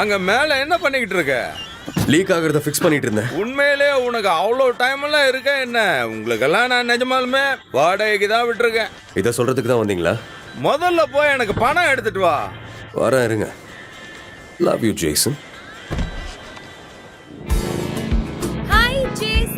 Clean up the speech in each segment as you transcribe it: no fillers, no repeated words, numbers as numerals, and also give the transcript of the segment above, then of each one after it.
அங்க மேல என்ன பண்ணிக்கிட்டு இருக்க? லீக் ஆகிறத ஃபிக்ஸ் பண்ணிட்டு இருந்தேன். உண்மையிலே உனக்கு அவ்வளோ டைம் எல்லாம் இருக்க என்ன? உங்களுக்கெல்லாம் நான் நிஜமாலுமே வாடகைக்கு தான் விட்டுருக்கேன். இதை சொல்றதுக்கு தான் வந்தீங்களா? முதல்ல போய் எனக்கு பணம் எடுத்துட்டு வா. வரேன் இருங்க. Love you Jason. Hi Jason.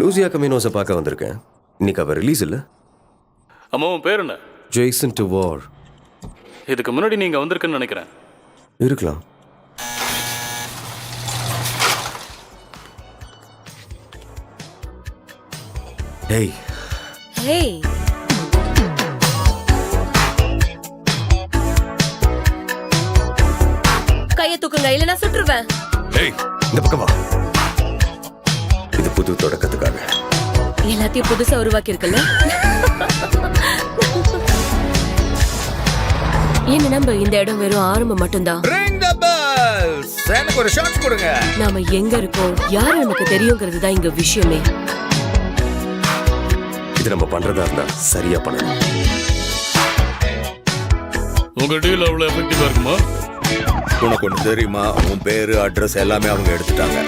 Lucia கமினோஸை பார்க்க வந்திருக்கேன். இன்னைக்கு அவ ரிலீஸ் இல்லை. அம்மா உன் பேர் என்ன? ஜேசன் டு வார். இதுக்கு முன்னாடி நீங்க வந்திருக்குன்னு நினைக்கிறேன். இருக்கலாம். Hey hey. கையை தூக்குங்க இல்ல நான் சுட்டுருவேன். ஹேய் இந்த பக்கம் வா. இது புது தொடக்கத்துக்காக. எல்லாத்தையும் புதுசா உருவாக்கி இருக்குல்ல. என்ன நம்ப இந்த இடம் வெறும் ஆரம்பம் மட்டும்தான். Ring the bells. எனக்கு ஒரு ஷாட் கொடுங்க. நாம எங்க இருக்கோம் யாரு நமக்கு தெரியுங்கிறது தான் இங்க விஷயமே. இது நம்ம பண்றதா இருந்தா சரியா பண்ணணும். உங்க டீல் அவ்வளவு எஃபெக்டிவா இருக்குமா? உனக்கு ஒண்ணு தெரியுமா? உன் பேரு அட்ரஸ் எல்லாமே அவங்க எடுத்துட்டாங்க.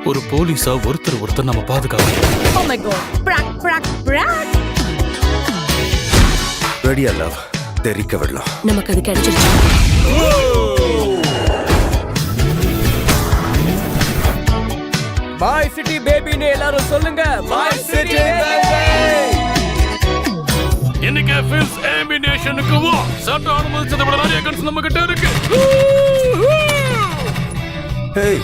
ஒரு போலீஸா ஒருத்தர் நம்ம பாதுகாக்கணும். Oh my god. Prank prank prank. ரெடியா லவ்? தெரிக்க விடலாம். நமக்கு அது கிடைச்சிருச்சு. பாய் சிட்டி பேபின்னு எல்லாரும் சொல்லுங்க. பாய் சிட்டி பேபி. இன்னைக்கு ஃபில்ஸ் ஆம்பினேஷனுக்கு வா. சட்ட அனுமதிச்சத விட நிறைய கன்ஸ் நம்ம கிட்ட இருக்கு. ஹேய்